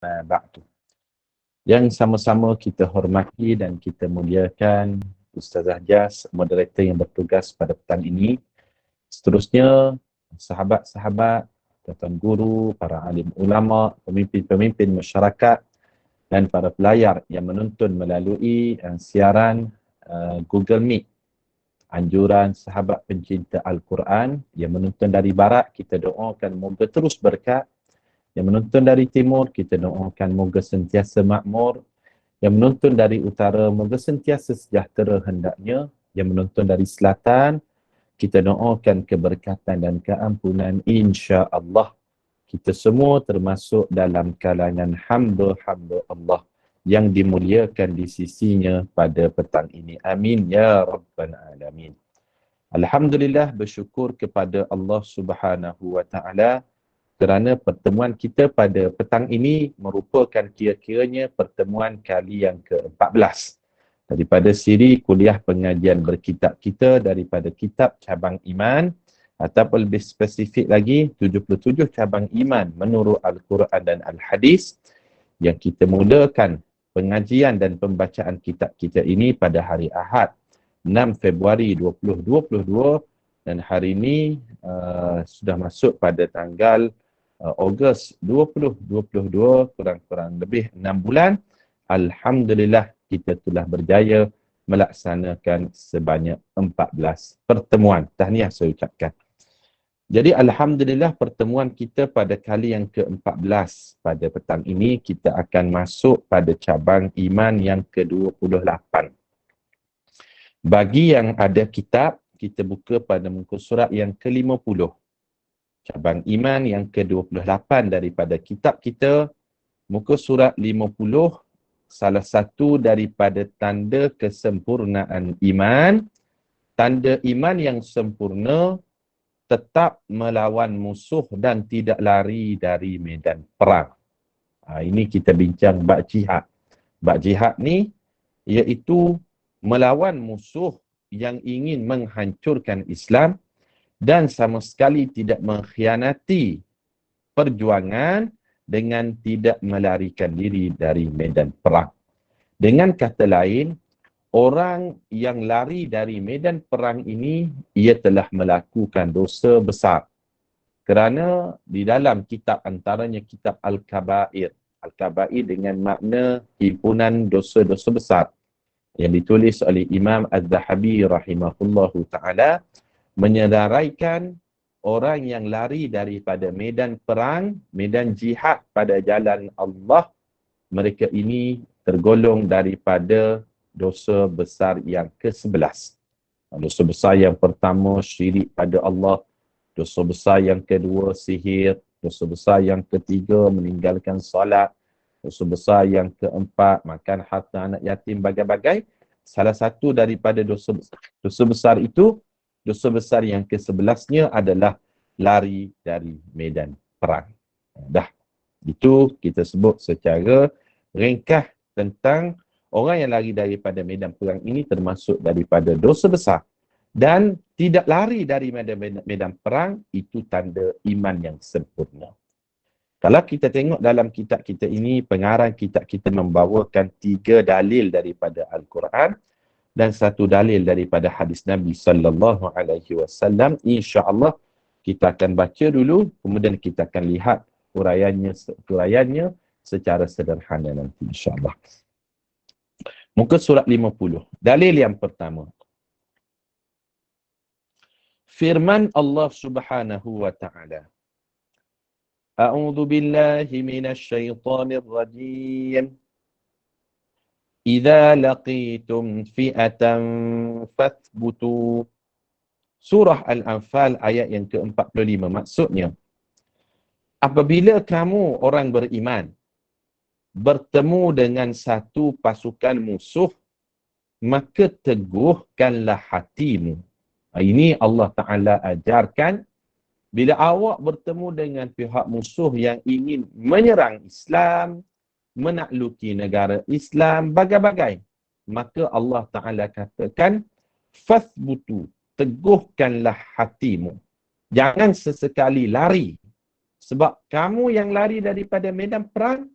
Ba'du. Yang sama-sama kita hormati dan kita muliakan Ustazah Jas, moderator yang bertugas pada petang ini. Seterusnya, sahabat-sahabat, tuan guru, para alim ulama, pemimpin-pemimpin masyarakat dan para pelayar yang menonton melalui siaran Google Meet. Anjuran sahabat pencinta Al-Quran yang menonton dari barat, kita doakan moga terus berkat. Yang menonton dari timur, kita doakan moga sentiasa makmur. Yang menonton dari utara, moga sentiasa sejahtera hendaknya. Yang menonton dari selatan, kita doakan keberkatan dan keampunan insya-Allah. Kita semua termasuk dalam kalangan hamba-hamba Allah yang dimuliakan di sisinya pada petang ini. Amin ya rabbal alamin. Alhamdulillah, bersyukur kepada Allah Subhanahu wa taala kerana pertemuan kita pada petang ini merupakan kira-kiranya pertemuan kali yang ke-14 daripada siri kuliah pengajian berkitab kita daripada kitab cabang iman, ataupun lebih spesifik lagi 77 cabang iman menurut Al-Quran dan Al-Hadis, yang kita mulakan pengajian dan pembacaan kitab kita ini pada hari Ahad 6 Februari 2022, dan hari ini sudah masuk pada tanggal Ogos 2022, kurang-kurang lebih 6 bulan. Alhamdulillah, kita telah berjaya melaksanakan sebanyak 14 pertemuan. Tahniah saya ucapkan. Jadi Alhamdulillah, pertemuan kita pada kali yang ke-14 pada petang ini, kita akan masuk pada cabang iman yang ke-28. Bagi yang ada kitab, kita buka pada muka surat yang ke-50. Cabang iman yang ke-28 daripada kitab kita, muka surat 50, salah satu daripada tanda kesempurnaan iman. Tanda iman yang sempurna, tetap melawan musuh dan tidak lari dari medan perang. Ini kita bincang bab jihad. Bab jihad ni iaitu melawan musuh yang ingin menghancurkan Islam dan sama sekali tidak mengkhianati perjuangan dengan tidak melarikan diri dari medan perang. Dengan kata lain, orang yang lari dari medan perang ini, ia telah melakukan dosa besar. Kerana di dalam kitab, antaranya kitab Al-Kabair. Al-Kabair dengan makna himpunan dosa-dosa besar, yang ditulis oleh Imam Az-Zahabi rahimahullahu ta'ala, menyedaraikan orang yang lari daripada medan perang, medan jihad pada jalan Allah, mereka ini tergolong daripada dosa besar yang ke-11. Dosa besar yang pertama, syirik pada Allah. Dosa besar yang kedua, sihir. Dosa besar yang ketiga, meninggalkan salat. Dosa besar yang keempat, makan harta anak yatim, bagai-bagai. Salah satu daripada dosa besar itu, dosa besar yang ke-11-nya adalah lari dari medan perang. Dah, itu kita sebut secara ringkas tentang orang yang lari daripada medan perang ini termasuk daripada dosa besar. Dan tidak lari dari medan perang, itu tanda iman yang sempurna. Kalau kita tengok dalam kitab kita ini, pengarang kitab kita membawakan 3 dalil daripada Al-Quran dan 1 dalil daripada hadis Nabi sallallahu alaihi wasallam. Insya-Allah kita akan baca dulu, kemudian kita akan lihat huraiannya secara sederhana nanti insya-Allah. Muka surat 50. Dalil yang pertama. Firman Allah Subhanahu wa taala. A'udzu billahi minasy syaithanir rajim. Idza laqitum fi'atan fathbutu. Surah Al-Anfal ayat yang ke-45. Maksudnya, apabila kamu orang beriman bertemu dengan satu pasukan musuh, maka teguhkanlah hatimu. Ini Allah Ta'ala ajarkan, bila awak bertemu dengan pihak musuh yang ingin menyerang Islam, menakluki negara Islam, bagai-bagai, maka Allah Ta'ala katakan, fathbutu, teguhkanlah hatimu. Jangan sesekali lari. Sebab kamu yang lari daripada medan perang,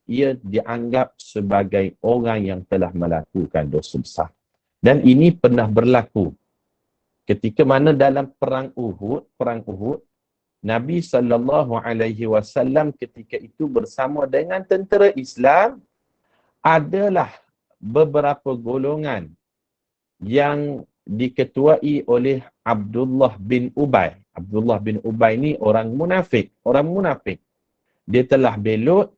ia dianggap sebagai orang yang telah melakukan dosa besar. Dan ini pernah berlaku ketika mana dalam perang Uhud, Nabi SAW ketika itu bersama dengan tentera Islam adalah beberapa golongan yang diketuai oleh Abdullah bin Ubay. Abdullah bin Ubay ni orang munafik. Dia telah belot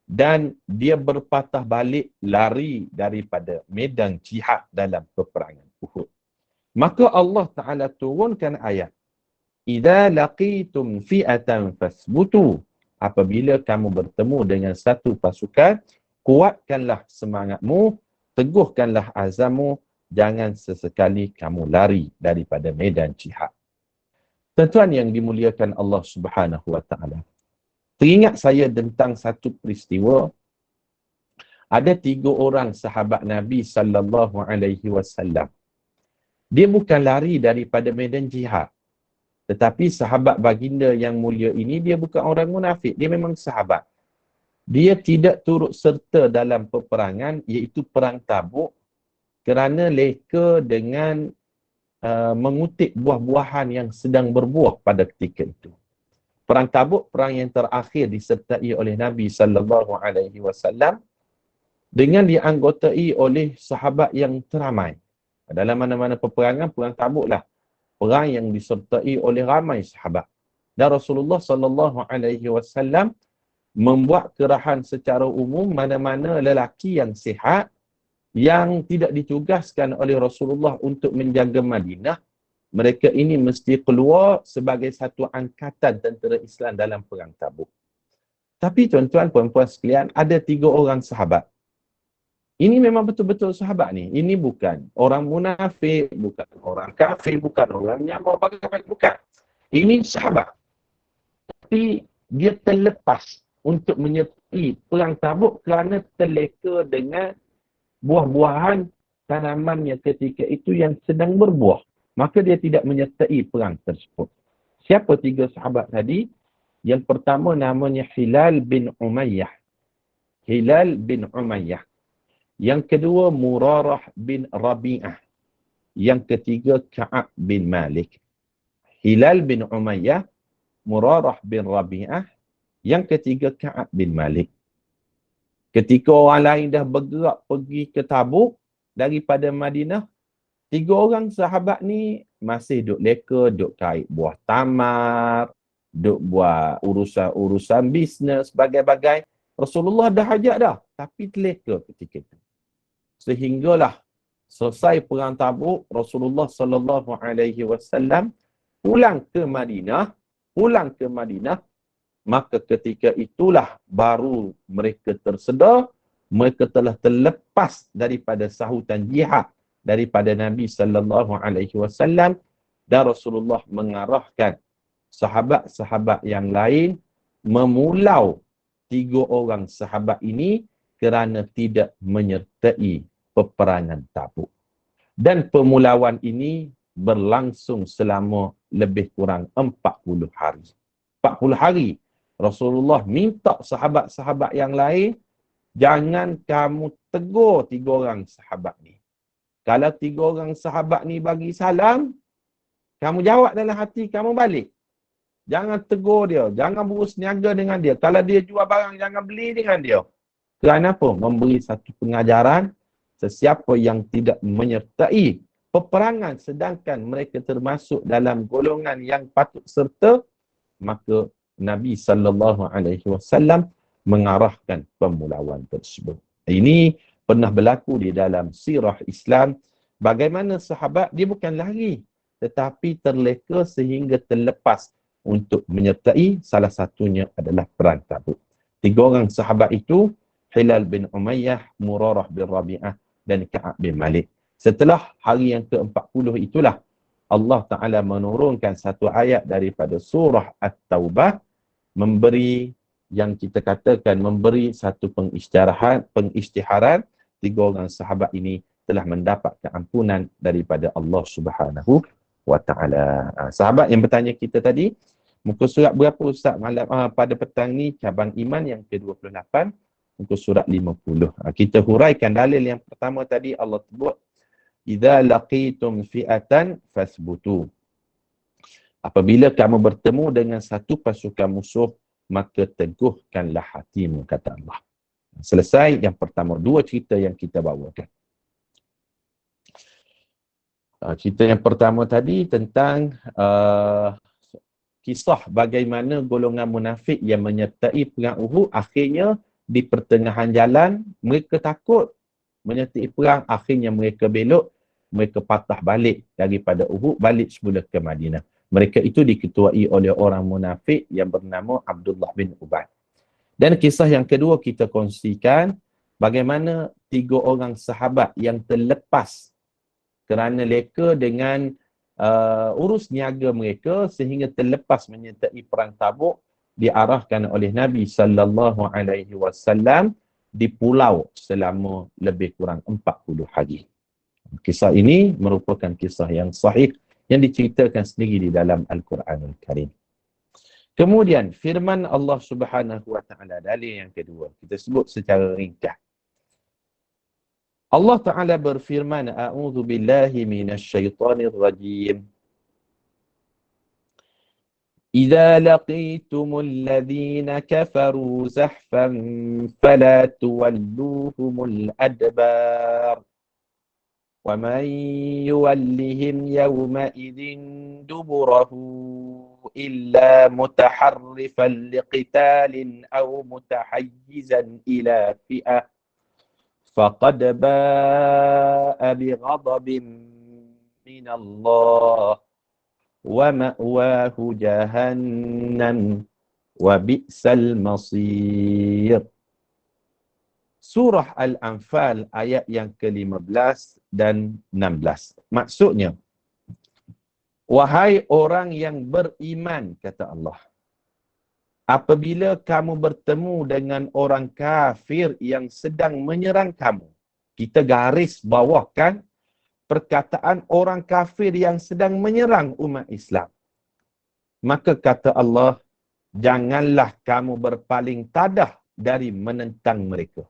dan dia berpatah balik lari daripada medan jihad dalam peperangan Uhud. Maka Allah Ta'ala turunkan ayat, "Idza laqitum fi'atan fasbutu." Apabila kamu bertemu dengan satu pasukan, kuatkanlah semangatmu, teguhkanlah azammu, jangan sesekali kamu lari daripada medan jihad. Tuan-tuan yang dimuliakan Allah Subhanahu wa taala. Teringat saya tentang satu peristiwa. Ada 3 orang sahabat Nabi sallallahu alaihi wasallam. Dia bukan lari daripada medan jihad. Tetapi sahabat baginda yang mulia ini dia bukan orang munafik, dia memang sahabat. Dia tidak turut serta dalam peperangan iaitu perang Tabuk kerana leka dengan mengutip buah-buahan yang sedang berbuah pada ketika itu. Perang Tabuk, perang yang terakhir disertai oleh Nabi sallallahu alaihi wasallam dengan dianggotai oleh sahabat yang teramai. Dalam mana-mana peperangan, perang Tabuk lah perang yang disertai oleh ramai sahabat. Dan Rasulullah sallallahu alaihi wasallam membuat kerahan secara umum mana-mana lelaki yang sihat yang tidak ditugaskan oleh Rasulullah untuk menjaga Madinah, mereka ini mesti keluar sebagai satu angkatan tentera Islam dalam perang Tabuk. Tapi tuan-tuan, puan-puan sekalian, ada 3 orang sahabat. Ini memang betul-betul sahabat ni. Ini bukan orang munafik, bukan orang kafir, bukan orang yang mau bagaimana, bukan. Ini sahabat. Tapi dia terlepas untuk menyertai perang Tabuk kerana terleka dengan buah-buahan tanamannya ketika itu yang sedang berbuah. Maka dia tidak menyertai perang tersebut. Siapa 3 sahabat tadi? Yang pertama namanya Hilal bin Umayyah. Yang kedua Murarah bin Rabi'ah. Yang ketiga Ka'ab bin Malik. Hilal bin Umayyah, Murarah bin Rabi'ah. Yang ketiga Ka'ab bin Malik. Ketika orang lain dah bergerak pergi ke Tabuk daripada Madinah, 3 orang sahabat ni masih duk leka, duk kait buah tamar, duk buat urusan bisnes, bagai-bagai. Rasulullah dah ajak dah, tapi terleka ketika itu. Sehinggalah selesai perang Tabuk, Rasulullah sallallahu alaihi wasallam pulang ke Madinah. Maka ketika itulah baru mereka tersedar, mereka telah terlepas daripada sahutan jihad daripada Nabi sallallahu alaihi wasallam, dan Rasulullah mengarahkan sahabat-sahabat yang lain memulau 3 orang sahabat ini kerana tidak menyertai peperangan Tabuk. Dan pemulauan ini berlangsung selama lebih kurang 40 hari. 40 hari Rasulullah minta sahabat-sahabat yang lain, jangan kamu tegur 3 orang sahabat ni. Kalau 3 orang sahabat ni bagi salam, kamu jawab dalam hati, kamu balik. Jangan tegur dia, jangan berus niaga dengan dia. Kalau dia jual barang, jangan beli dengan dia. Kerana apa? Memberi satu pengajaran, sesiapa yang tidak menyertai peperangan sedangkan mereka termasuk dalam golongan yang patut serta, maka Nabi sallallahu alaihi wasallam mengarahkan pemulauan tersebut. Ini pernah berlaku di dalam sirah Islam, bagaimana sahabat dia bukan lari tetapi terleka sehingga terlepas untuk menyertai, salah satunya adalah perang Tabuk. 3 orang sahabat itu, Hilal bin Umayyah, Murarah bin Rabi'ah dan Ka'ab bin Malik. Setelah hari yang ke-40 itulah Allah Ta'ala menurunkan satu ayat daripada surah At-Taubah, memberi yang kita katakan memberi satu pengisytiharan 3 orang sahabat ini telah mendapat keampunan daripada Allah Subhanahu wa Ta'ala. Sahabat yang bertanya kita tadi, muka surat berapa Ustaz malam pada petang ni? Cabang iman yang ke-28. muka surat 50. Kita huraikan dalil yang pertama tadi. Allah sebut, idza laqitum fi'atan fasbutu. Apabila kamu bertemu dengan satu pasukan musuh, maka teguhkanlah hatimu, kata Allah. Selesai yang pertama. Dua cerita yang kita bawakan. Cerita yang pertama tadi tentang kisah bagaimana golongan munafik yang menyertai perang Uhud, akhirnya di pertengahan jalan mereka takut menyertai perang, akhirnya mereka belok, mereka patah balik daripada Uhud, balik semula ke Madinah. Mereka itu diketuai oleh orang munafik yang bernama Abdullah bin Ubay. Dan kisah yang kedua kita kongsikan bagaimana 3 orang sahabat yang terlepas kerana leka dengan urus niaga mereka sehingga terlepas menyertai perang Tabuk, diarahkan oleh Nabi sallallahu alaihi wasallam di pulau selama lebih kurang 40 hari. Kisah ini merupakan kisah yang sahih yang diceritakan sendiri di dalam Al-Quranul Karim. Kemudian firman Allah Subhanahu wa taala dalil yang kedua kita sebut secara ringkas. Allah Ta'ala berfirman, A'udhu billahi minasyaitanir rajim. Idza laqitumul ladhina kafaru zahfan fala tuwalluhumul adbar. Wa man yuwallihim yawma idhin duburahu illa mutaharrifan liqitalin aw mutahayyizan ila fi'ah. فقد باء بغضب من الله ومأواه جهنم وبئس المصير. Surah Al-Anfal ayat yang ke-15 dan 16. Maksudnya, wahai orang yang beriman, kata Allah, apabila kamu bertemu dengan orang kafir yang sedang menyerang kamu. Kita garis bawahkan perkataan orang kafir yang sedang menyerang umat Islam. Maka kata Allah, janganlah kamu berpaling tadah dari menentang mereka.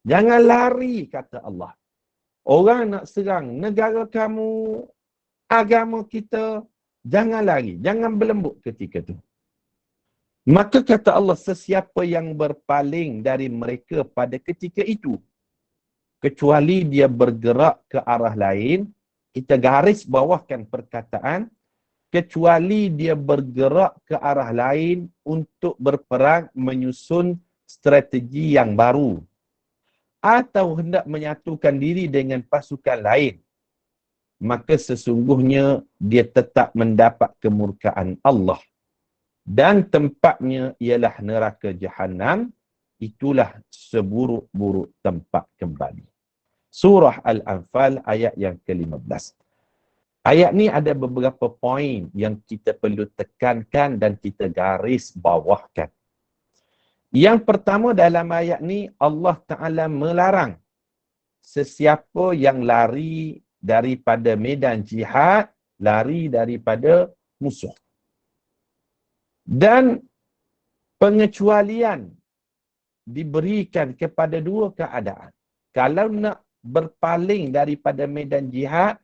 Jangan lari, kata Allah. Orang nak serang negara kamu, agama kita, jangan lari, jangan berlembut ketika itu. Maka kata Allah, sesiapa yang berpaling dari mereka pada ketika itu, kecuali dia bergerak ke arah lain, kita garis bawahkan perkataan, kecuali dia bergerak ke arah lain untuk berperang menyusun strategi yang baru, atau hendak menyatukan diri dengan pasukan lain, maka sesungguhnya dia tetap mendapat kemurkaan Allah. Dan tempatnya ialah neraka Jahannam, itulah seburuk-buruk tempat kembali. Surah Al-Anfal ayat yang ke-15. Ayat ni ada beberapa poin yang kita perlu tekankan dan kita garis bawahkan. Yang pertama dalam ayat ni, Allah Ta'ala melarang sesiapa yang lari daripada medan jihad, lari daripada musuh. Dan pengecualian diberikan kepada 2 keadaan. Kalau nak berpaling daripada medan jihad,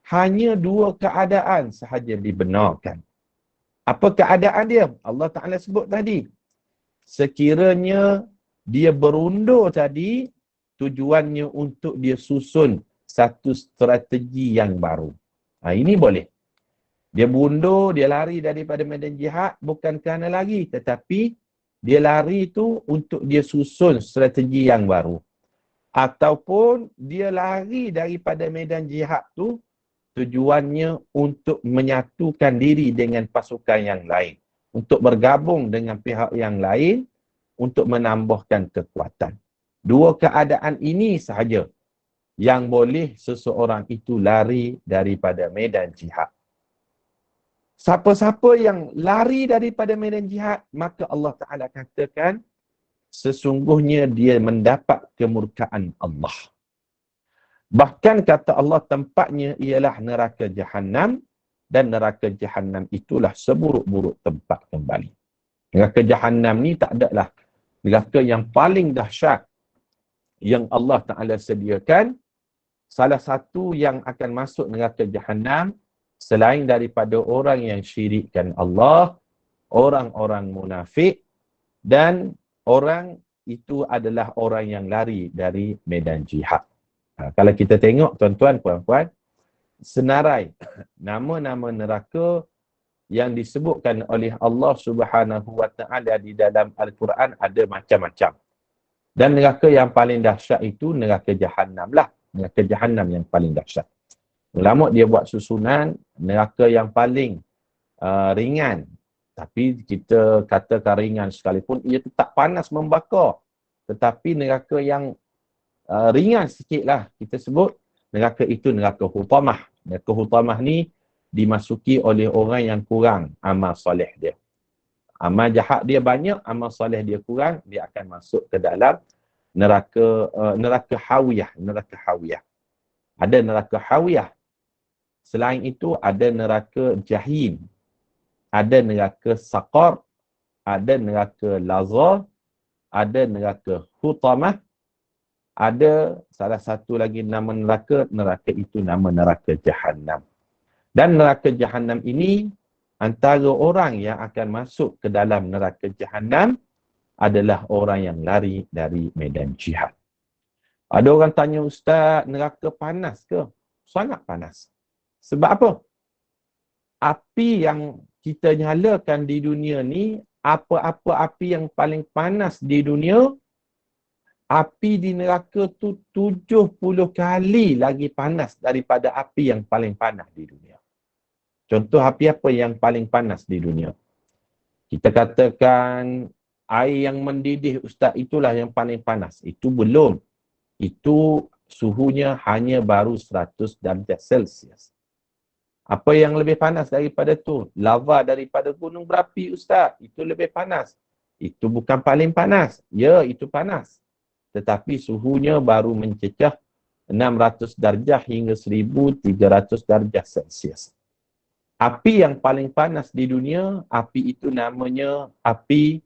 hanya 2 keadaan sahaja dibenarkan. Apa keadaan dia? Allah Ta'ala sebut tadi. Sekiranya dia berundur tadi, tujuannya untuk dia susun satu strategi yang baru. Ini boleh. Dia bundur, dia lari daripada medan jihad bukan kerana lari, tetapi dia lari itu untuk dia susun strategi yang baru. Ataupun dia lari daripada medan jihad tu tujuannya untuk menyatukan diri dengan pasukan yang lain, untuk bergabung dengan pihak yang lain, untuk menambahkan kekuatan. 2 keadaan ini sahaja yang boleh seseorang itu lari daripada medan jihad. Siapa-siapa yang lari daripada medan jihad, maka Allah Ta'ala katakan, sesungguhnya dia mendapat kemurkaan Allah. Bahkan kata Allah, tempatnya ialah neraka Jahannam, dan neraka Jahannam itulah seburuk-buruk tempat kembali. Neraka Jahannam ni tak adalah neraka yang paling dahsyat yang Allah Ta'ala sediakan, salah satu yang akan masuk neraka Jahannam selain daripada orang yang syirikkan Allah, orang-orang munafik, dan orang itu adalah orang yang lari dari medan jihad. Kalau kita tengok tuan-tuan, puan-puan, senarai nama-nama neraka yang disebutkan oleh Allah Subhanahu Wa Taala di dalam Al-Quran ada macam-macam. Dan neraka yang paling dahsyat itu neraka Jahannam lah. Neraka Jahannam yang paling dahsyat. Ulama dia buat susunan neraka yang paling ringan. Tapi kita katakan ringan sekalipun, ia tetap panas membakar. Tetapi neraka yang ringan sikit lah kita sebut, neraka itu neraka hutamah. Neraka hutamah ni dimasuki oleh orang yang kurang amal soleh dia. Amal jahat dia banyak, amal soleh dia kurang, dia akan masuk ke dalam neraka hawiyah, neraka hawiyah. Ada neraka hawiyah. Selain itu ada neraka jahim, ada neraka saqar, ada neraka lazar, ada neraka hutamah, ada salah satu lagi nama neraka itu nama neraka Jahannam. Dan neraka Jahannam ini, antara orang yang akan masuk ke dalam neraka Jahannam adalah orang yang lari dari medan jihad. Ada orang tanya, Ustaz, neraka panas ke? Sangat panas. Sebab apa? Api yang kita nyalakan di dunia ni, apa-apa api yang paling panas di dunia, api di neraka tu 70 kali lagi panas daripada api yang paling panas di dunia. Contoh api apa yang paling panas di dunia? Kita katakan air yang mendidih, Ustaz, itulah yang paling panas. Itu belum. Itu suhunya hanya baru 100 darjah Celsius. Apa yang lebih panas daripada tu? Lava daripada gunung berapi, Ustaz. Itu lebih panas. Itu bukan paling panas. Ya, itu panas. Tetapi suhunya baru mencecah 600 darjah hingga 1300 darjah Celsius. Api yang paling panas di dunia, api itu namanya api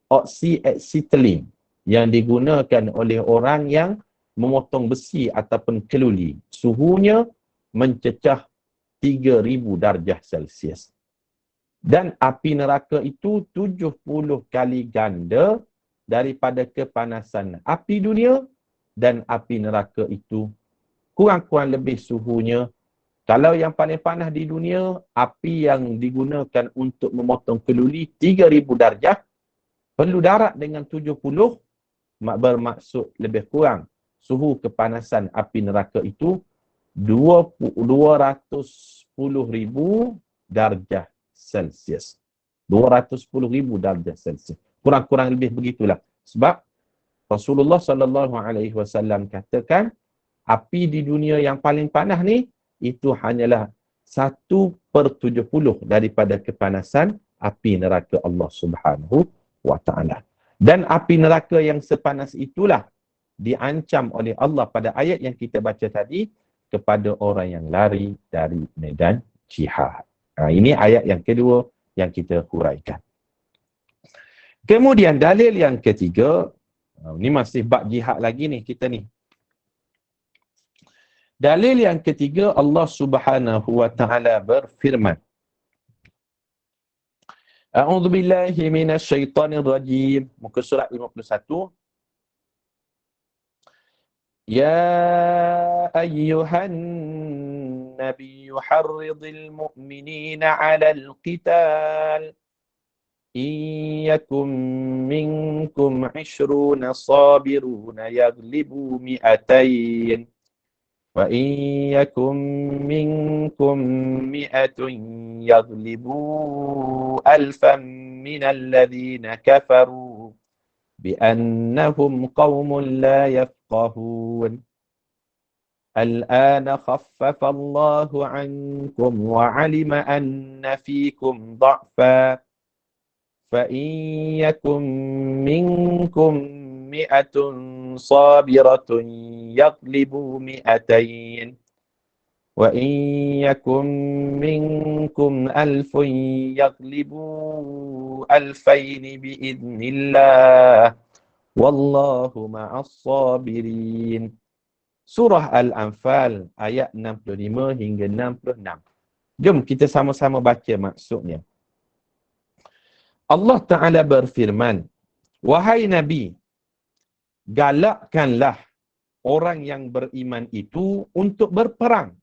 oxyacetylene yang digunakan oleh orang yang memotong besi ataupun keluli. Suhunya mencecah 3000 darjah Celsius. Dan api neraka itu 70 kali ganda daripada kepanasan api dunia, dan api neraka itu kurang-kurang lebih suhunya. Kalau yang paling panas di dunia, api yang digunakan untuk memotong keluli 3000 darjah, perlu darab dengan 70, bermaksud lebih kurang suhu kepanasan api neraka itu 210,000 darjah Celsius. 210,000 darjah Celsius. Kurang-kurang lebih begitulah. Sebab Rasulullah SAW katakan, api di dunia yang paling panas ni, itu hanyalah 1/70 daripada kepanasan api neraka Allah Subhanahu wa Ta'ala. Dan api neraka yang sepanas itulah diancam oleh Allah pada ayat yang kita baca tadi kepada orang yang lari dari medan jihad. Ini ayat yang kedua yang kita huraikan. Kemudian dalil yang ketiga, ini masih bab jihad lagi nih kita ni. Dalil yang ketiga, Allah Subhanahu wa Ta'ala berfirman, A'udzu billahi minasyaitonir rajim. Muka surat 51. Ya ayyuhan nabiyyu harridil mu'minina 'alal qital. In yakum minkum 'ishruna sabiruna yaghlibu mi'atayn. وَإِنْ يَكُنْ مِنْكُمْ مِئَةٌ يَغْلِبُوا أَلْفًا مِنَ الَّذِينَ كَفَرُوا بِأَنَّهُمْ قَوْمٌ لَا يَفْقَهُونَ الْآنَ خَفَّفَ اللَّهُ عَنْكُمْ وَعَلِمَ أَنَّ فِيكُمْ ضَعْفًا فَإِنْ يَكُنْ مِنْكُمْ مِئَةٌ صَابِرَةٌ يَغْلِبُوا مِئَتَيْنِ وَإِنْ يَكُنْ مِنْكُمْ أَلْفٌ يَغْلِبُوا أَلْفَيْنِ بِإِذْنِ اللَّهِ Wallahu ma'as sabirin. Surah Al-Anfal ayat 65 hingga 66. Jom kita sama-sama baca maksudnya. Allah Ta'ala berfirman, wahai Nabi, galakkanlah orang yang beriman itu untuk berperang.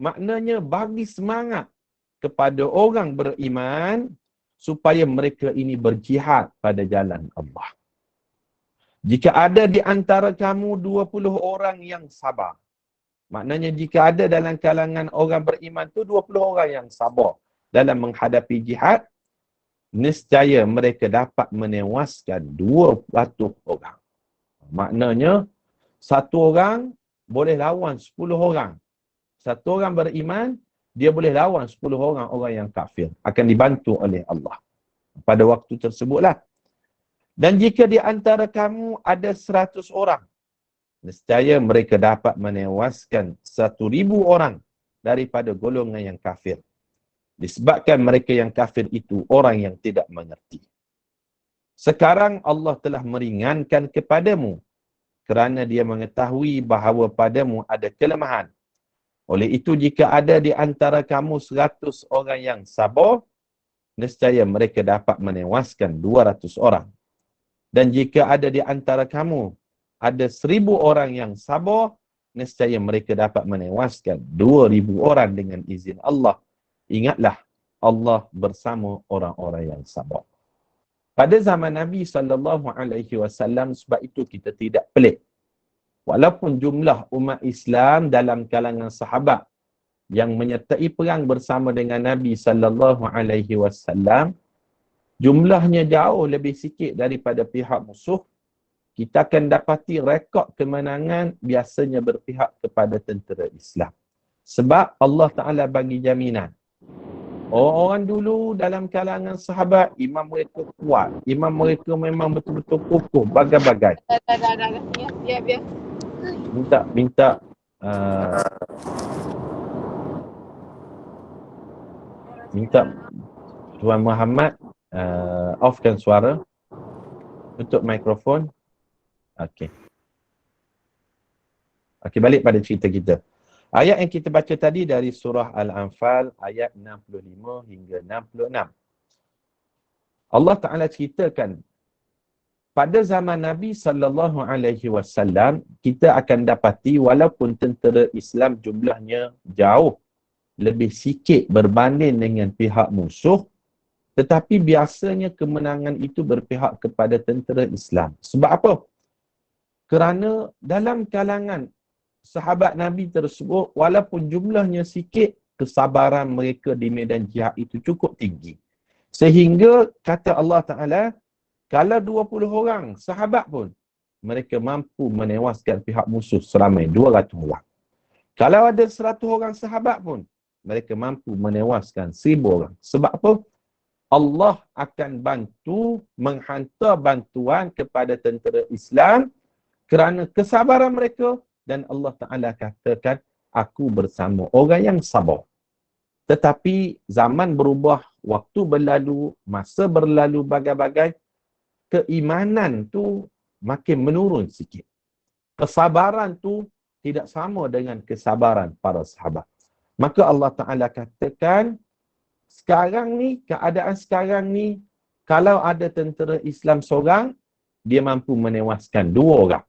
Maknanya bagi semangat kepada orang beriman supaya mereka ini berjihad pada jalan Allah. Jika ada di antara kamu 20 orang yang sabar. Maknanya jika ada dalam kalangan orang beriman tu 20 orang yang sabar dalam menghadapi jihad, nescaya mereka dapat menewaskan 200 orang. Maknanya satu orang boleh lawan 10 orang. Satu orang beriman, dia boleh lawan 10 orang yang kafir. Akan dibantu oleh Allah pada waktu tersebutlah. Dan jika di antara kamu ada 100 orang, nescaya mereka dapat menewaskan 1,000 orang daripada golongan yang kafir. Disebabkan mereka yang kafir itu orang yang tidak mengerti. Sekarang Allah telah meringankan kepadamu kerana dia mengetahui bahawa padamu ada kelemahan. Oleh itu jika ada di antara kamu 100 orang yang sabar, nescaya mereka dapat menewaskan 200 orang. Dan jika ada di antara kamu ada 1,000 orang yang sabar, nescaya mereka dapat menewaskan 2,000 orang dengan izin Allah. Ingatlah, Allah bersama orang-orang yang sabar. Pada zaman Nabi SAW, sebab itu kita tidak pelik. Walaupun jumlah umat Islam dalam kalangan sahabat yang menyertai perang bersama dengan Nabi SAW, jumlahnya jauh lebih sikit daripada pihak musuh, kita akan dapati rekod kemenangan biasanya berpihak kepada tentera Islam. Sebab Allah Ta'ala bagi jaminan. Orang-orang dulu dalam kalangan sahabat, iman mereka kuat. Iman mereka memang betul-betul kokoh, bagai-bagai. Biar. Minta Tuan Muhammad offkan suara, tutup mikrofon. Okey, balik pada cerita kita. Ayat yang kita baca tadi dari surah Al-Anfal ayat 65 hingga 66. Allah Ta'ala ceritakan pada zaman Nabi SAW, kita akan dapati walaupun tentera Islam jumlahnya jauh lebih sikit berbanding dengan pihak musuh, tetapi biasanya kemenangan itu berpihak kepada tentera Islam. Sebab apa? Kerana dalam kalangan sahabat Nabi tersebut, walaupun jumlahnya sikit, kesabaran mereka di medan jihad itu cukup tinggi. Sehingga kata Allah Ta'ala, kalau 20 orang sahabat pun, mereka mampu menewaskan pihak musuh seramai 200 orang. Kalau ada 100 orang sahabat pun, mereka mampu menewaskan 1,000 orang. Sebab apa? Allah akan bantu menghantar bantuan kepada tentera Islam kerana kesabaran mereka, dan Allah Ta'ala katakan, aku bersama orang yang sabar. Tetapi zaman berubah, waktu berlalu, masa berlalu bagai-bagai, keimanan tu makin menurun sikit. Kesabaran tu tidak sama dengan kesabaran para sahabat. Maka Allah Ta'ala katakan, sekarang ni, keadaan sekarang ni, kalau ada tentera Islam seorang, dia mampu menewaskan 2 orang.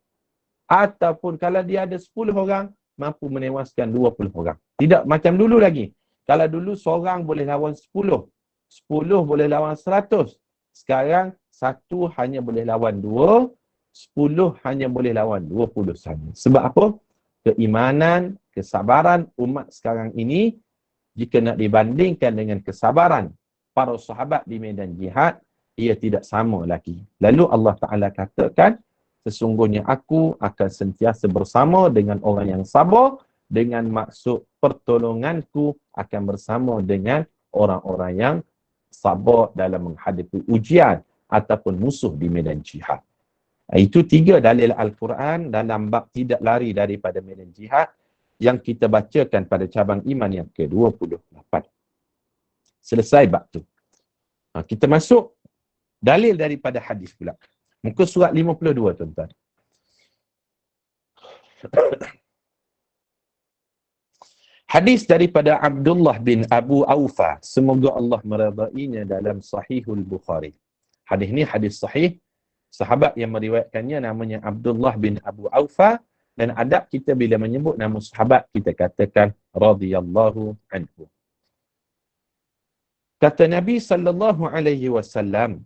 Ataupun kalau dia ada 10 orang, mampu menewaskan 20 orang. Tidak macam dulu lagi. Kalau dulu seorang boleh lawan 10, 10 boleh lawan 100. Sekarang, 1 hanya boleh lawan 2, 10 hanya boleh lawan 20 sahaja. Sebab apa? Keimanan, kesabaran umat sekarang ini, jika nak dibandingkan dengan kesabaran para sahabat di medan jihad, ia tidak sama lagi. Lalu Allah Ta'ala katakan, sesungguhnya aku akan sentiasa bersama dengan orang yang sabar, dengan maksud pertolonganku akan bersama dengan orang-orang yang sabar dalam menghadapi ujian ataupun musuh di medan jihad. Itu 3 dalil Al-Quran dalam bab tidak lari daripada medan jihad yang kita bacakan pada cabang iman yang ke-28. Selesai bab tu. Kita masuk dalil daripada hadis pula. Muka surat 52, tuan-tuan. Hadis daripada Abdullah bin Abu Aufa, semoga Allah meridainya, dalam Sahihul Bukhari. Hadis ni hadis sahih. Sahabat yang meriwayatkannya namanya Abdullah bin Abu Aufa, dan adab kita bila menyebut nama sahabat kita katakan radhiyallahu anhu. Kata Nabi sallallahu alaihi wasallam,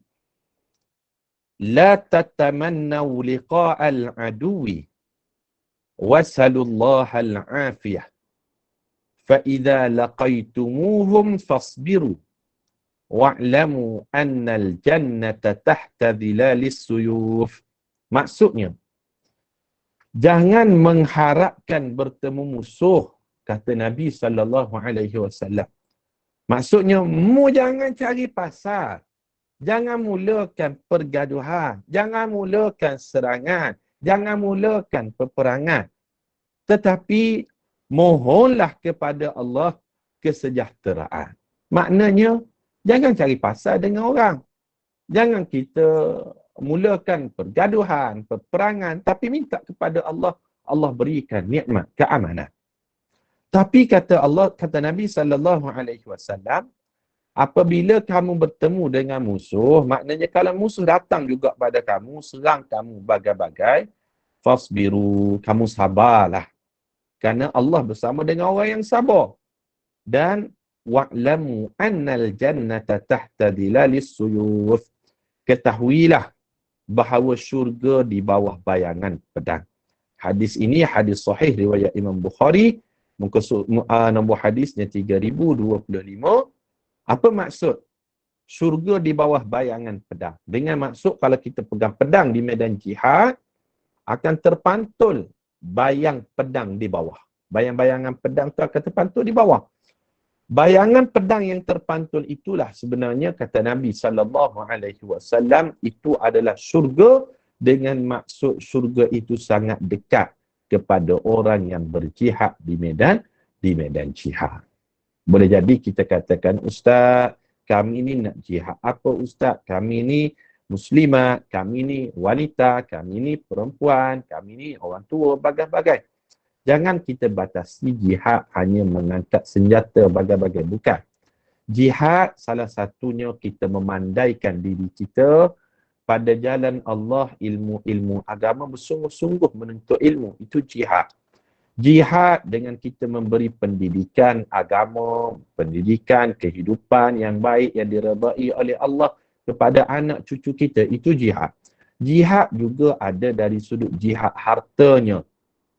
la tatamannaw liqa'al aduwi wasalullaha al-afiyah. فَإِذَا لَقَيْتُمُوهُمْ فَاصْبِرُوا وَاعْلَمُوا أَنَّ الْجَنَّةَ تَحْتَ ظِلَالِ السُّيُوفِ. Maksudnya, jangan mengharapkan bertemu musuh, kata Nabi SAW. Maksudnya, mu jangan cari pasal. Jangan mulakan pergaduhan. Jangan mulakan serangan. Jangan mulakan peperangan. Tetapi mohonlah kepada Allah kesejahteraan. Maknanya, jangan cari pasal dengan orang. Jangan kita mulakan pergaduhan, peperangan, tapi minta kepada Allah, Allah berikan nikmat, keamanan. Tapi kata Allah, kata Nabi SAW, apabila kamu bertemu dengan musuh, maknanya kalau musuh datang juga pada kamu, serang kamu bagai-bagai, fasbiru, kamu sabarlah. Kerana Allah bersama dengan orang yang sabar. Dan wa'lamu annal jannata tahta dhilalis suyuf. Ketahuilah bahawa syurga di bawah bayangan pedang. Hadis ini hadis sahih riwayat Imam Bukhari. Muka nombor hadisnya 3025. Apa maksud syurga di bawah bayangan pedang? Dengan maksud kalau kita pegang pedang di medan jihad, akan terpantul bayang pedang di bawah. Bayang-bayangan pedang itu akan terpantul di bawah. Bayangan pedang yang terpantul itulah sebenarnya, kata Nabi SAW, itu adalah syurga, dengan maksud syurga itu sangat dekat kepada orang yang berjihad di medan jihad. Boleh jadi kita katakan, Ustaz, kami ini nak jihad apa Ustaz? Kami ini muslimat, kami ni wanita, kami ni perempuan, kami ni orang tua, bagai-bagai. Jangan kita batasi jihad hanya mengangkat senjata bagai-bagai. Bukan. Jihad salah satunya kita memandaikan diri kita pada jalan Allah, ilmu-ilmu agama, bersungguh-sungguh menuntut ilmu. Itu jihad. Jihad dengan kita memberi pendidikan agama, pendidikan kehidupan yang baik, yang diredai oleh Allah kepada anak cucu kita, itu jihad. Jihad juga ada dari sudut jihad hartanya.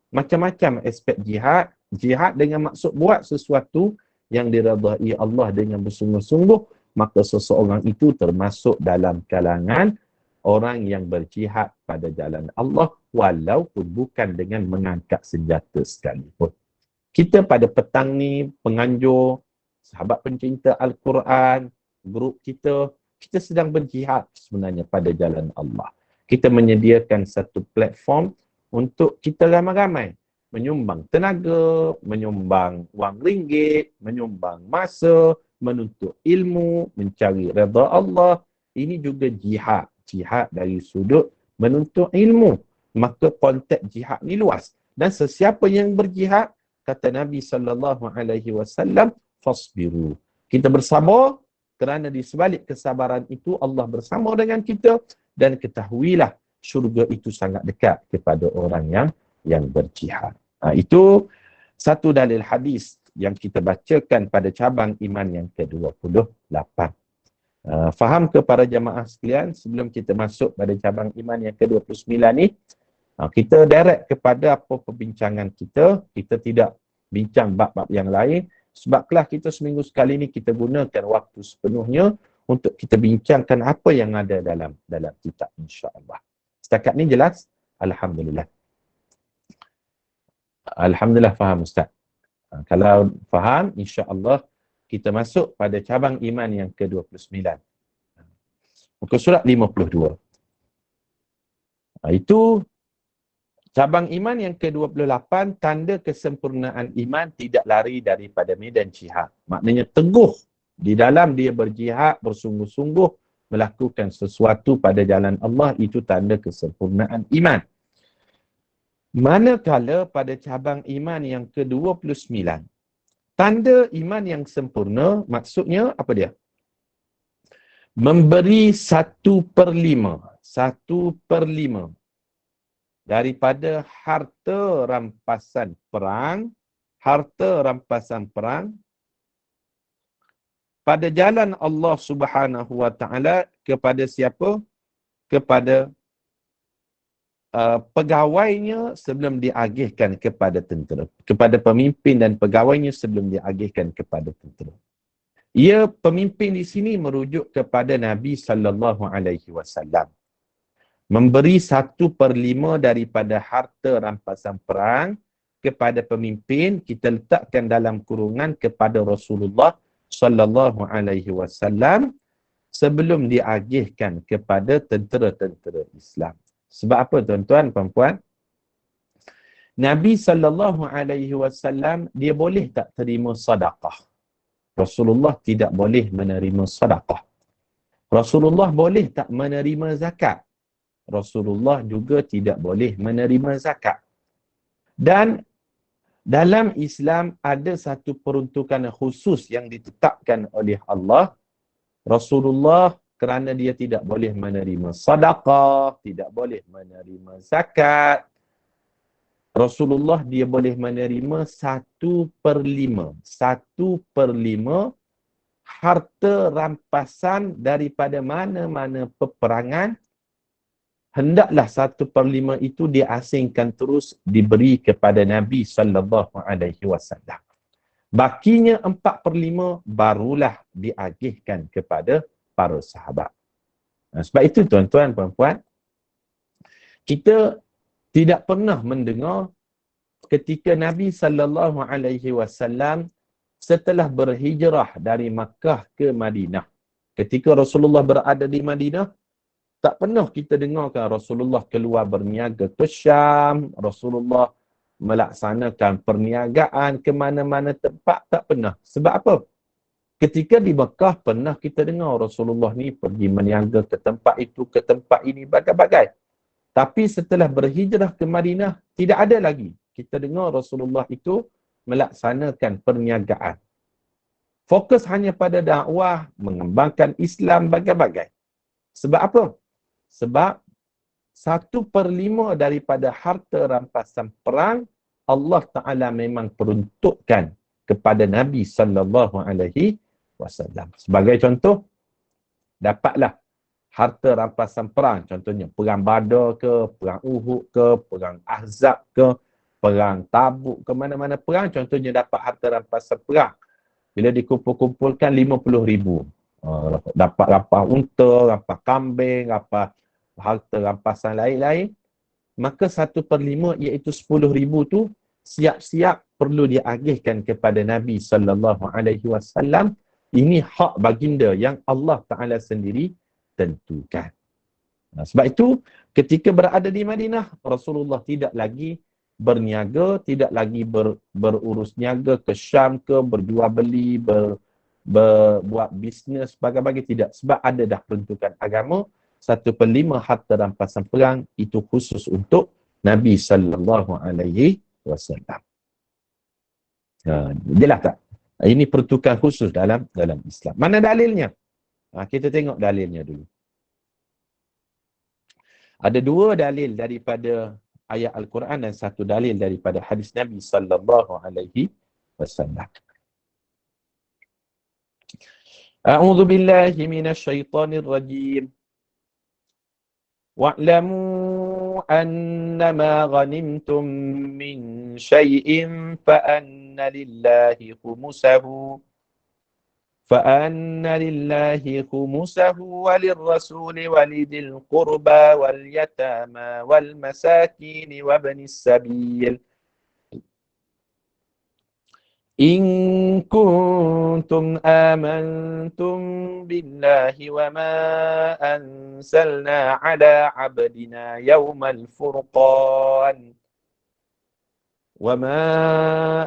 Macam-macam aspek jihad. Jihad dengan maksud buat sesuatu yang diredai Allah dengan bersungguh-sungguh, maka seseorang itu termasuk dalam kalangan orang yang berjihad pada jalan Allah, walaupun bukan dengan mengangkat senjata sekalipun. Kita pada petang ni, penganjur, sahabat pencinta Al-Quran, grup kita sedang berjihad sebenarnya pada jalan Allah. Kita menyediakan satu platform untuk kita ramai-ramai menyumbang tenaga, menyumbang wang ringgit, menyumbang masa, menuntut ilmu, mencari redha Allah. Ini juga jihad. Jihad dari sudut menuntut ilmu. Maka konteks jihad ni luas. Dan sesiapa yang berjihad, kata Nabi SAW, fasbiru. Kita bersabar, kerana di sebalik kesabaran itu Allah bersama dengan kita, dan ketahuilah syurga itu sangat dekat kepada orang yang berjihad. Itu satu dalil hadis yang kita bacakan pada cabang iman yang ke-28. Faham ke para jamaah sekalian, sebelum kita masuk pada cabang iman yang ke-29 ni, kita direct kepada apa perbincangan kita. Kita tidak bincang bab-bab yang lain. Sebab kelas kita seminggu sekali ni kita gunakan waktu sepenuhnya untuk kita bincangkan apa yang ada dalam kitab, insya-Allah. Setakat ni jelas? Alhamdulillah. Alhamdulillah faham Ustaz. Kalau faham, insya-Allah kita masuk pada cabang iman yang ke-29. Muka surat 52. Itu cabang iman yang ke-28, tanda kesempurnaan iman tidak lari daripada medan jihad. Maknanya teguh di dalam dia berjihad, bersungguh-sungguh melakukan sesuatu pada jalan Allah, itu tanda kesempurnaan iman. Manakala pada cabang iman yang ke-29, tanda iman yang sempurna, maksudnya apa dia? Memberi 1/5 daripada harta rampasan perang pada jalan Allah Subhanahu wa taala kepada siapa? Kepada pegawainya sebelum diagihkan kepada tentera. Kepada pemimpin dan pegawainya sebelum diagihkan kepada tentera. Ia pemimpin di sini merujuk kepada Nabi sallallahu alaihi wasallam. Memberi 1/5 daripada harta rampasan perang kepada pemimpin, kita letakkan dalam kurungan kepada Rasulullah sallallahu alaihi wasallam sebelum diagihkan kepada tentera-tentera Islam. Sebab apa tuan-tuan, puan-puan? Nabi sallallahu alaihi wasallam dia boleh tak terima sedekah? Rasulullah tidak boleh menerima sedekah. Rasulullah boleh tak menerima zakat? Rasulullah juga tidak boleh menerima zakat. Dan dalam Islam ada satu peruntukan khusus yang ditetapkan oleh Allah. Rasulullah kerana dia tidak boleh menerima sedekah, tidak boleh menerima zakat, Rasulullah dia boleh menerima 1/5 harta rampasan daripada mana-mana peperangan. Hendaklah 1/5 itu diasingkan terus diberi kepada Nabi sallallahu alaihi wasallam. Bakinya 4/5 barulah diagihkan kepada para sahabat. Sebab itu tuan-tuan, puan-puan, kita tidak pernah mendengar ketika Nabi sallallahu alaihi wasallam setelah berhijrah dari Makkah ke Madinah. Ketika Rasulullah berada di Madinah, tak pernah kita dengarkan Rasulullah keluar berniaga ke Syam, Rasulullah melaksanakan perniagaan ke mana-mana tempat, tak pernah. Sebab apa? Ketika di Mekah pernah kita dengar Rasulullah ni pergi berniaga ke tempat itu, ke tempat ini, bagai-bagai. Tapi setelah berhijrah ke Madinah, tidak ada lagi kita dengar Rasulullah itu melaksanakan perniagaan. Fokus hanya pada dakwah, mengembangkan Islam, bagai-bagai. Sebab apa? Sebab 1/5 daripada harta rampasan perang Allah Ta'ala memang peruntukkan kepada Nabi sallallahu alaihi wasallam. Sebagai contoh, dapatlah harta rampasan perang, contohnya perang Badar ke, perang Uhud ke, perang Ahzab ke, perang Tabuk ke, mana-mana perang, contohnya dapat harta rampasan perang. Bila dikumpul-kumpulkan 50,000. Dapat rampas unta, rampas kambing, rampas harta rampasan lain-lain, maka 1/5 iaitu 10,000 tu siap-siap perlu diagihkan kepada Nabi sallallahu alaihi wasallam. Ini hak baginda yang Allah Ta'ala sendiri tentukan. Sebab itu ketika berada di Madinah, Rasulullah tidak lagi berniaga, tidak lagi berurus niaga ke Syam ke, berjual beli, buat bisnes, bagai-bagai, tidak. Sebab ada dah peruntukan agama, 1/5 harta rampasan perang itu khusus untuk Nabi sallallahu alaihi wasallam. Jelas tak? Ini peruntukan khusus dalam Islam. Mana dalilnya? Kita tengok dalilnya dulu. Ada 2 dalil daripada ayat Al-Quran dan 1 dalil daripada hadis Nabi sallallahu alaihi wasallam. A'udzu billahi minasy syaithanir rajim. Wa'lamu annama ghanimtum min syai'in fa'anna lillahi khumusahu walirrasul walidil qurba wal yatama wal masakin wabnis sabil in kuntum amantum billahi wa ma anzalna ala abdina yawmal furqan وَمَا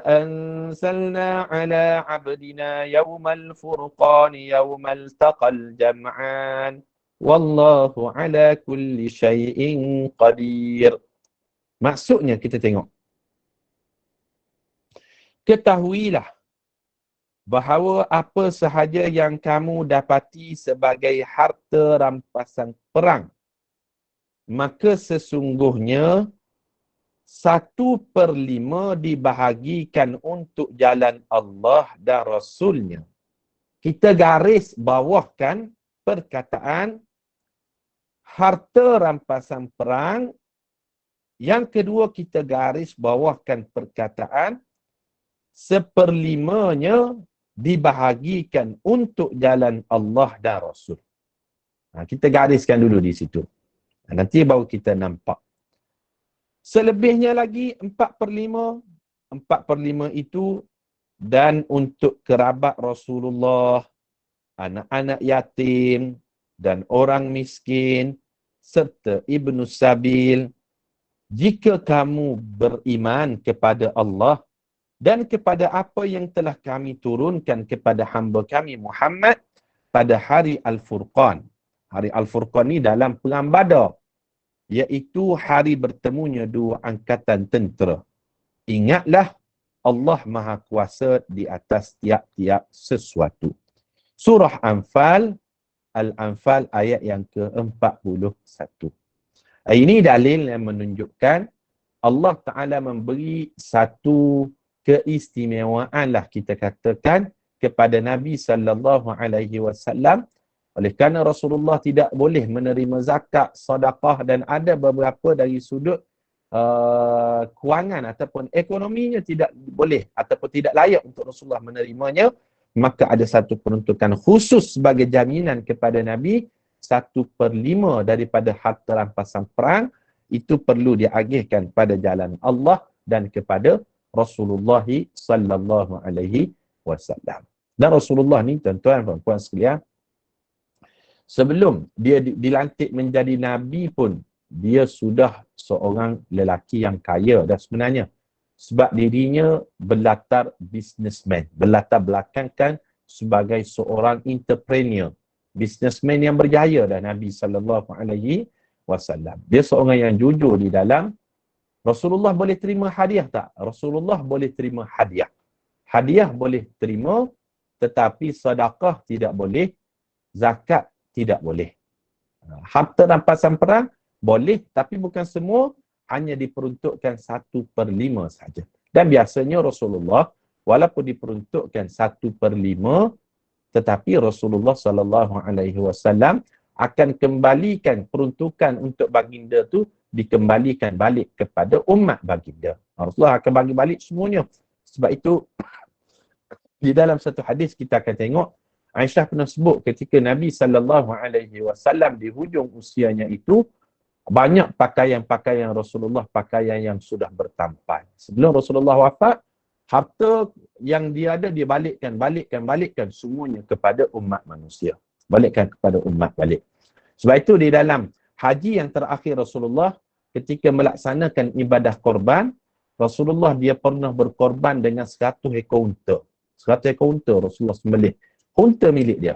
أَنزَلْنَا عَلَى عَبْدِنَا يَوْمَ الْفُرْقَانِ يَوْمَ الْتَقَى الْجَمْعَانِ Wallahu ala kulli syai'in qadir. Maksudnya kita tengok. Ketahuilah bahawa apa sahaja yang kamu dapati sebagai harta rampasan perang, maka sesungguhnya 1/5 dibahagikan untuk jalan Allah dan Rasulnya. Kita garis bawahkan perkataan harta rampasan perang. Yang kedua, kita garis bawahkan perkataan 1/5-nya dibahagikan untuk jalan Allah dan Rasul. Kita gariskan dulu di situ. Nanti baru kita nampak. Selebihnya lagi 4/5. 4/5 itu dan untuk kerabat Rasulullah, anak-anak yatim dan orang miskin serta ibnu sabil. Jika kamu beriman kepada Allah dan kepada apa yang telah kami turunkan kepada hamba kami Muhammad pada hari Al-Furqan. Hari Al-Furqan ni dalam perang Badar, iaitu hari bertemunya dua angkatan tentera. Ingatlah Allah Maha Kuasa di atas tiap-tiap sesuatu. Surah Anfal, Al-Anfal ayat yang ke-41. Ini dalil yang menunjukkan Allah Ta'ala memberi satu keistimewaan lah kita katakan kepada Nabi SAW. Oleh kerana Rasulullah tidak boleh menerima zakat, sedekah dan ada beberapa dari sudut kewangan ataupun ekonominya tidak boleh ataupun tidak layak untuk Rasulullah menerimanya, maka ada satu peruntukan khusus sebagai jaminan kepada Nabi. 1/5 daripada harta rampasan perang itu perlu diagihkan pada jalan Allah dan kepada Rasulullah sallallahu alaihi wasallam. Dan Rasulullah ni tuan-tuan dan puan sekalian, sebelum dia dilantik menjadi nabi pun dia sudah seorang lelaki yang kaya dah sebenarnya. Sebab dirinya berlatar businessman, berlatar belakangkan sebagai seorang entrepreneur, businessman yang berjaya dah Nabi sallallahu alaihi wasallam. Dia seorang yang jujur di dalam. Rasulullah boleh terima hadiah tak? Rasulullah boleh terima hadiah. Hadiah boleh terima, tetapi sedekah tidak boleh, zakat tidak boleh. Harta rampasan perang boleh, tapi bukan semua, hanya diperuntukkan 1/5 saja. Dan biasanya Rasulullah walaupun diperuntukkan 1/5, tetapi Rasulullah SAW akan kembalikan peruntukan untuk baginda tu, dikembalikan balik kepada umat baginda. Rasulullah akan bagi balik semuanya. Sebab itu di dalam satu hadis kita akan tengok, Aisyah pernah sebut ketika Nabi SAW di hujung usianya itu, banyak pakaian-pakaian Rasulullah, pakaian yang sudah bertampai. Sebelum Rasulullah wafat, harta yang dia ada dia balikkan semuanya kepada umat manusia. Balikkan kepada umat balik. Sebab itu di dalam haji yang terakhir Rasulullah, ketika melaksanakan ibadah korban, Rasulullah dia pernah berkorban dengan 100 ekor unta. 100 ekor unta Rasulullah sembelih. Unta milik dia.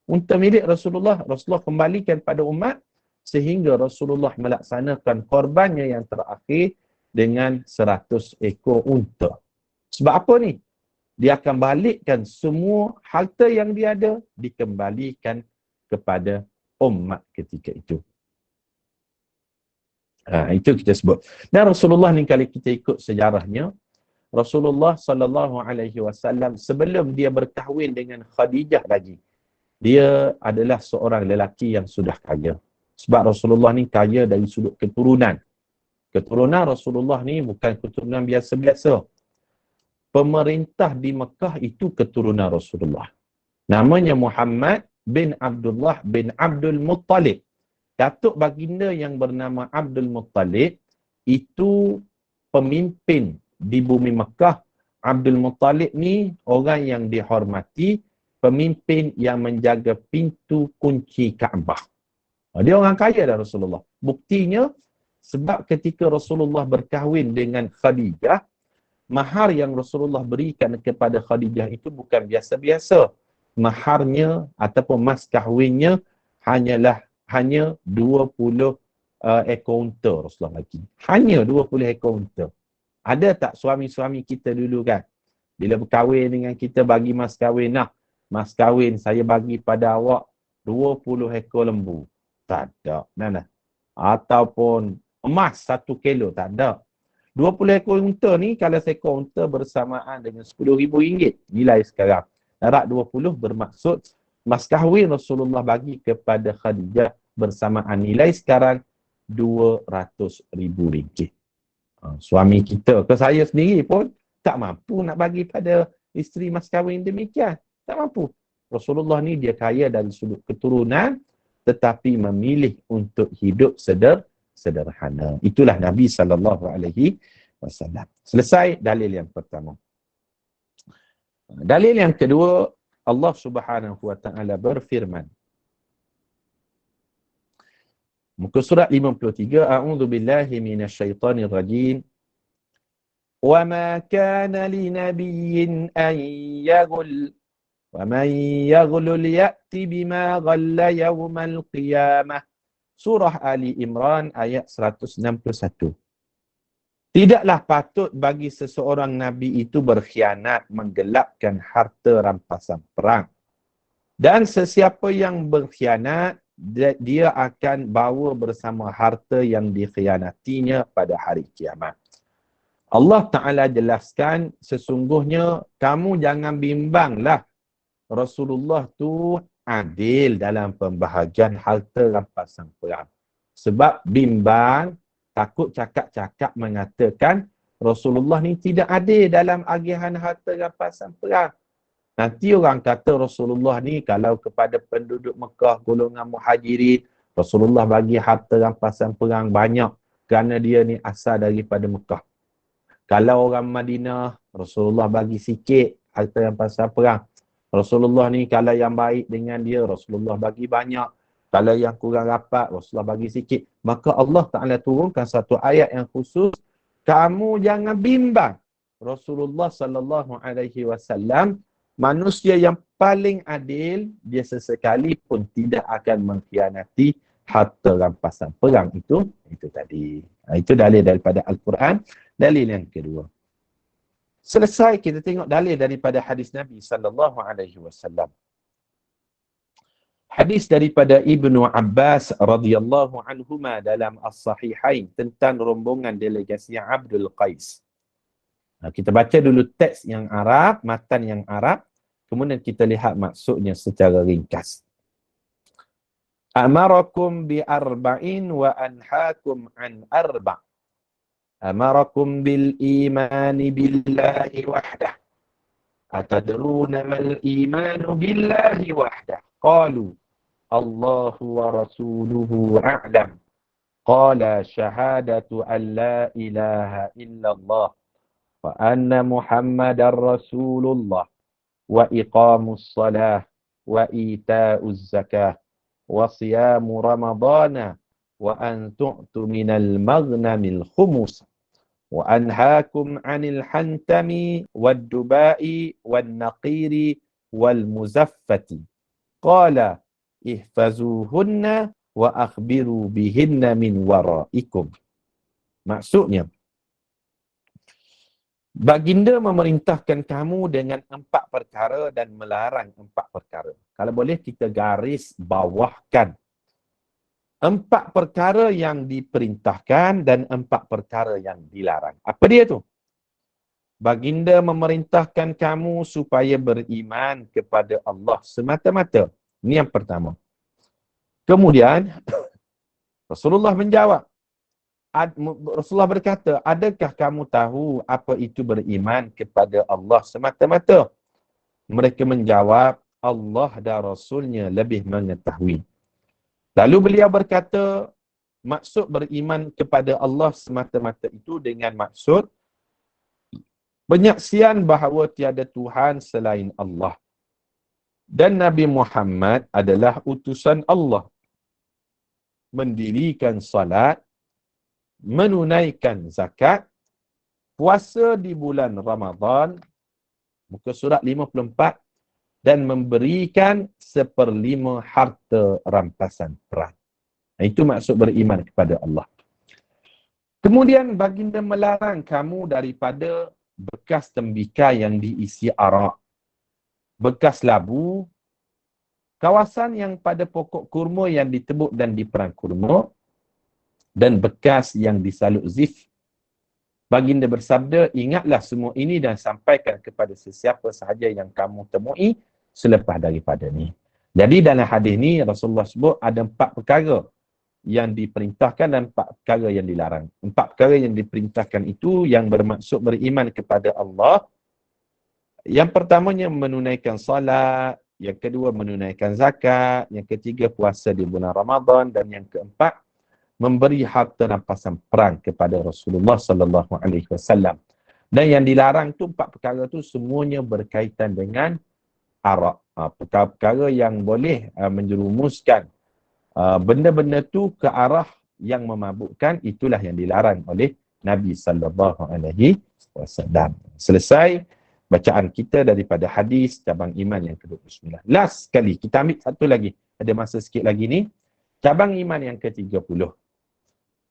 Unta milik Rasulullah, Rasulullah kembalikan pada umat sehingga Rasulullah melaksanakan korbannya yang terakhir dengan 100 ekor unta. Sebab apa ni? Dia akan balikkan semua harta yang dia ada, dikembalikan kepada umat ketika itu. Itu kita sebut. Dan Rasulullah ni kalau kita ikut sejarahnya, Rasulullah SAW sebelum dia berkahwin dengan Khadijah lagi, dia adalah seorang lelaki yang sudah kaya. Sebab Rasulullah ni kaya dari sudut keturunan. Keturunan Rasulullah ni bukan keturunan biasa-biasa. Pemerintah di Mekah itu keturunan Rasulullah. Namanya Muhammad bin Abdullah bin Abdul Muttalib. Datuk baginda yang bernama Abdul Muttalib itu pemimpin di bumi Mekah. Abdul Muttalib ni orang yang dihormati, pemimpin yang menjaga pintu kunci Kaabah. Dia orang kaya dah Rasulullah. Buktinya sebab ketika Rasulullah berkahwin dengan Khadijah, mahar yang Rasulullah berikan kepada Khadijah itu bukan biasa-biasa. Maharnya ataupun mas kahwinnya hanyalah hanya 20 ekor unta Rasulullah bagi. Hanya 20 ekor unta. Ada tak suami-suami kita dulu kan? Bila berkahwin dengan kita bagi mas kahwin. Nah, mas kahwin saya bagi pada awak 20 ekor lembu. Tak ada. Mana? Ataupun emas 1 kilo. Tak ada. 20 ekor unta ni, kalau seekor unta bersamaan dengan RM10,000 nilai sekarang. Darab 20 bermaksud mas kahwin Rasulullah bagi kepada Khadijah bersamaan nilai sekarang RM200,000. Suami kita ke saya sendiri pun tak mampu nak bagi pada isteri mas kahwin demikian. Tak mampu. Rasulullah ni dia kaya dari sudut keturunan tetapi memilih untuk hidup sederhana. Itulah Nabi SAW. Selesai dalil yang pertama. Dalil yang kedua, Allah Subhanahu wa taala berfirman. Muka surat 53, A'udzu billahi minasyaitonir rajim. Wa ma kana linabiyyin an yaghul wa man yaghlul ya'ti bima ghalla yawmal qiyamah. Surah Ali Imran ayat 161. Tidaklah patut bagi seseorang Nabi itu berkhianat, menggelapkan harta rampasan perang. Dan sesiapa yang berkhianat, dia akan bawa bersama harta yang dikhianatinya pada hari kiamat. Allah Ta'ala jelaskan, sesungguhnya kamu jangan bimbanglah. Rasulullah tu adil dalam pembahagian harta rampasan perang. Sebab bimbang, takut cakap-cakap mengatakan Rasulullah ni tidak adil dalam agihan harta rampasan perang. Nanti orang kata Rasulullah ni kalau kepada penduduk Mekah, golongan muhajirin, Rasulullah bagi harta rampasan perang banyak kerana dia ni asal daripada Mekah. Kalau orang Madinah, Rasulullah bagi sikit harta rampasan perang. Rasulullah ni kalau yang baik dengan dia, Rasulullah bagi banyak. Kalau yang kurang rapat, Rasulullah bagi sikit. Maka Allah Ta'ala turunkan satu ayat yang khusus. Kamu jangan bimbang. Rasulullah SAW, manusia yang paling adil, dia sesekali pun tidak akan mengkhianati harta rampasan perang. Itu tadi. Itu dalil daripada Al-Quran. Dalil yang kedua. Selesai kita tengok dalil daripada hadis Nabi SAW. Hadis daripada Ibnu Abbas radhiyallahu anhuma dalam As-Sahihain tentang rombongan delegasi Abdul Qais. Kita baca dulu teks yang Arab, matan yang Arab, kemudian kita lihat maksudnya secara ringkas. Amarakum bi arba'in wa anhaakum an arba'. Amarakum bil imani billahi wahdah. Atadruna mal imanu billahi wahdah. Qalu Allahu wa rasuluhu a'lam. Qala syahadatu an la ilaha illallah wa anna Muhammadar Rasulullah wa iqamus salah wa ita'uz zakah wa siyamu ramadana wa an tu'tu minal maghnamil khumus wa anhaakum 'anil hantami wad dubai wan naqiri wal muzaffati. Qala ihfazuhunna wa akhbiru bihinna min waraikum. Maksudnya, baginda memerintahkan kamu dengan 4 perkara dan melarang 4 perkara. Kalau boleh kita garis bawahkan 4 perkara yang diperintahkan dan 4 perkara yang dilarang. Apa dia tu? Baginda memerintahkan kamu supaya beriman kepada Allah semata-mata. Ini yang pertama. Kemudian Rasulullah menjawab. Rasulullah berkata, adakah kamu tahu apa itu beriman kepada Allah semata-mata? Mereka menjawab, Allah dan Rasulnya lebih mengetahui. Lalu beliau berkata, maksud beriman kepada Allah semata-mata itu dengan maksud penyaksian bahawa tiada Tuhan selain Allah. Dan Nabi Muhammad adalah utusan Allah. Mendirikan salat, menunaikan zakat, puasa di bulan Ramadan, muka surat 54, dan memberikan 1/5 harta rampasan perang. Itu maksud beriman kepada Allah. Kemudian baginda melarang kamu daripada bekas tembikar yang diisi arak, bekas labu, kawasan yang pada pokok kurma yang ditebuk dan diperang kurma, dan bekas yang disalut zif. Baginda bersabda, ingatlah semua ini dan sampaikan kepada sesiapa sahaja yang kamu temui selepas daripada ni. Jadi dalam hadis ni Rasulullah sebut ada 4 perkara yang diperintahkan dan 4 perkara yang dilarang. 4 perkara yang diperintahkan itu yang bermaksud beriman kepada Allah. Yang pertamanya menunaikan salat, yang kedua menunaikan zakat, yang ketiga puasa di bulan Ramadan, dan yang keempat memberi harta rampasan perang kepada Rasulullah sallallahu alaihi wasallam. Dan yang dilarang tu 4 perkara tu semuanya berkaitan dengan arak. Perkara-perkara yang boleh menjerumuskan benda-benda tu ke arah yang memabukkan, itulah yang dilarang oleh Nabi sallallahu alaihi wasallam. Selesai bacaan kita daripada hadis cabang iman yang ke-29. Last sekali kita ambil satu lagi. Ada masa sikit lagi ni. Cabang iman yang ke-30.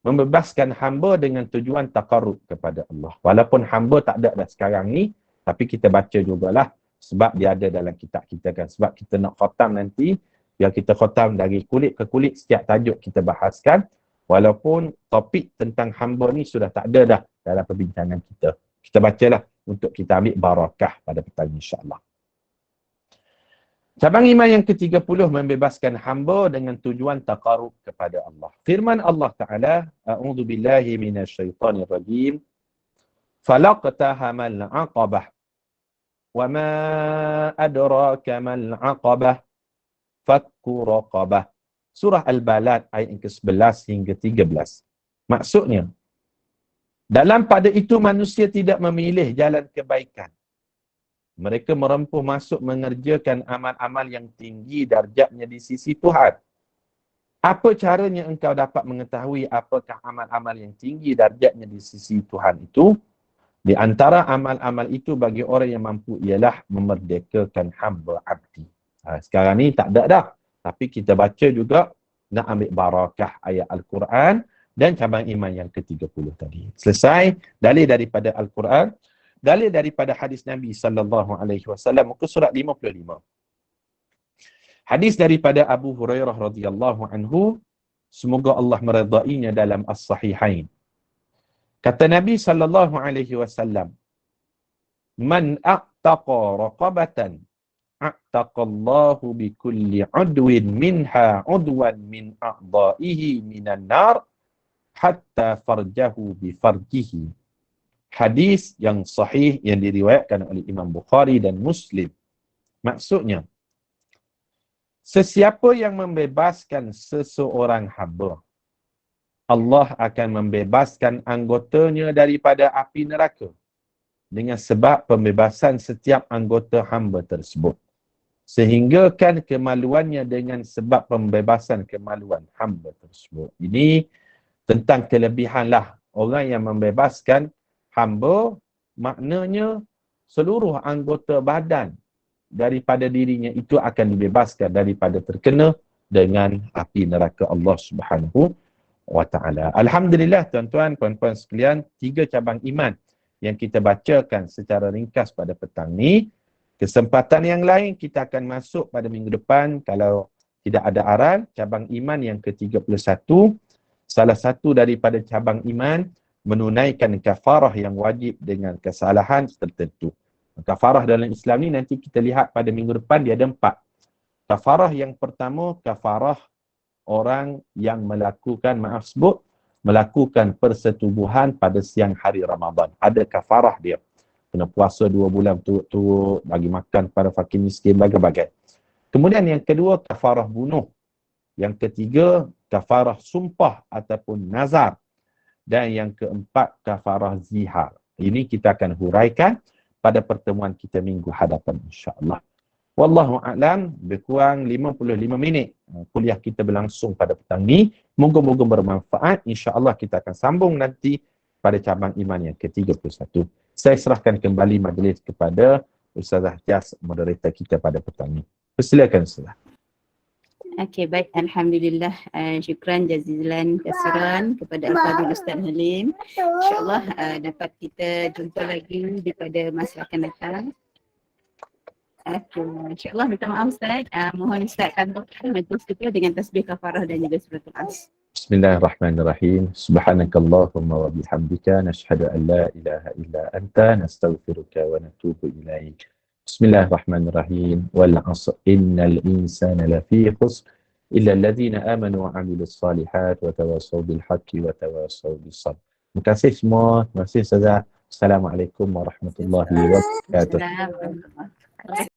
Membebaskan hamba dengan tujuan taqarrub kepada Allah. Walaupun hamba tak ada dah sekarang ni, tapi kita baca jugalah sebab dia ada dalam kitab kita kan. Sebab kita nak khatam nanti, biar kita khatam dari kulit ke kulit, setiap tajuk kita bahaskan. Walaupun topik tentang hamba ni sudah tak ada dah dalam perbincangan kita. Kita bacalah untuk kita ambil barakah pada petang insya-Allah. Cabang iman yang ke-30 membebaskan hamba dengan tujuan taqarrub kepada Allah. Firman Allah Ta'ala, A'udzu billahi minasyaitonir rajim. Falaqtahamal 'aqabah. Wa ma adraka mal 'aqabah. Fakku raqabah. Surah Al-Balad ayat yang ke-11 hingga 13. Maksudnya, dalam pada itu manusia tidak memilih jalan kebaikan. Mereka merempuh masuk mengerjakan amal-amal yang tinggi darjatnya di sisi Tuhan. Apa caranya engkau dapat mengetahui apakah amal-amal yang tinggi darjatnya di sisi Tuhan itu? Di antara amal-amal itu bagi orang yang mampu ialah memerdekakan hamba abdi. Sekarang ni tak ada dah. Tapi kita baca juga nak ambil barakah ayat Al-Quran dan cabang iman yang ke-30 tadi. Selesai dalil daripada Al-Quran. Dalil daripada hadis Nabi sallallahu alaihi wasallam muka surat 55. Hadis daripada Abu Hurairah radhiyallahu anhu, semoga Allah meridainya dalam As-Sahihain. Kata Nabi sallallahu alaihi wasallam, "Man aqtaqa raqabatan, aqtaqallahu bi kulli 'udwin minha 'udwan min a'dha'ihi minan nar hatta farjahu bi farjihi." Hadis yang sahih yang diriwayatkan oleh Imam Bukhari dan Muslim. Maksudnya, sesiapa yang membebaskan seseorang hamba, Allah akan membebaskan anggotanya daripada api neraka dengan sebab pembebasan setiap anggota hamba tersebut. Sehingga kan kemaluannya dengan sebab pembebasan kemaluan hamba tersebut. Ini tentang kelebihanlah orang yang membebaskan hamba, maknanya seluruh anggota badan daripada dirinya itu akan dibebaskan daripada terkena dengan api neraka Allah Subhanahu wa Ta'ala. Alhamdulillah tuan-tuan, puan-puan sekalian, 3 cabang iman yang kita bacakan secara ringkas pada petang ni. Kesempatan yang lain kita akan masuk pada minggu depan kalau tidak ada aral, cabang iman yang ke-31. Salah satu daripada cabang iman menunaikan kafarah yang wajib dengan kesalahan tertentu. Kafarah dalam Islam ni nanti kita lihat pada minggu depan dia ada 4. Kafarah yang pertama, kafarah orang yang melakukan, melakukan persetubuhan pada siang hari Ramadan. Ada kafarah dia. Kena puasa 2 bulan turut-turut, bagi makan para fakir miskin, bagai-bagai. Kemudian yang kedua, kafarah bunuh. Yang ketiga, kafarah sumpah ataupun nazar. Dan yang keempat, kafarah zihar. Ini kita akan huraikan pada pertemuan kita minggu hadapan insya-Allah. Wallahu a'lam, berkurang 55 minit kuliah kita berlangsung pada petang ni. Moga-moga bermanfaat. Insya-Allah kita akan sambung nanti pada cabang iman yang ke-31. Saya serahkan kembali majlis kepada Ustazah Jas, moderator kita pada petang ni. Persilakan Ustazah. Okey, baik. Alhamdulillah. Syukran jazilan kasiran kepada Al-Fadhil Ustaz Halim. InsyaAllah dapat kita jumpa lagi daripada masa akan datang. Okey, insyaAllah minta maaf Ustaz. Mohon Ustaz tambahkan majlis kita dengan tasbih kafarah dan juga suratul As. Bismillahirrahmanirrahim. Subhanakallahumma wa bihamdika nashhadu an la ilaha illa anta nastaghfiruka wa natubu ilaik. Bismillahirrahmanirrahim. Wal 'asr innal insana lafi khusr illa alladhina amanu wa 'amilus salihat wa tawassaw bil haqqi wa tawassaw bis sabr. Terima kasih semua. Terima kasih Ustazah. Assalamualaikum warahmatullahi wabarakatuh. Assalamualaikum.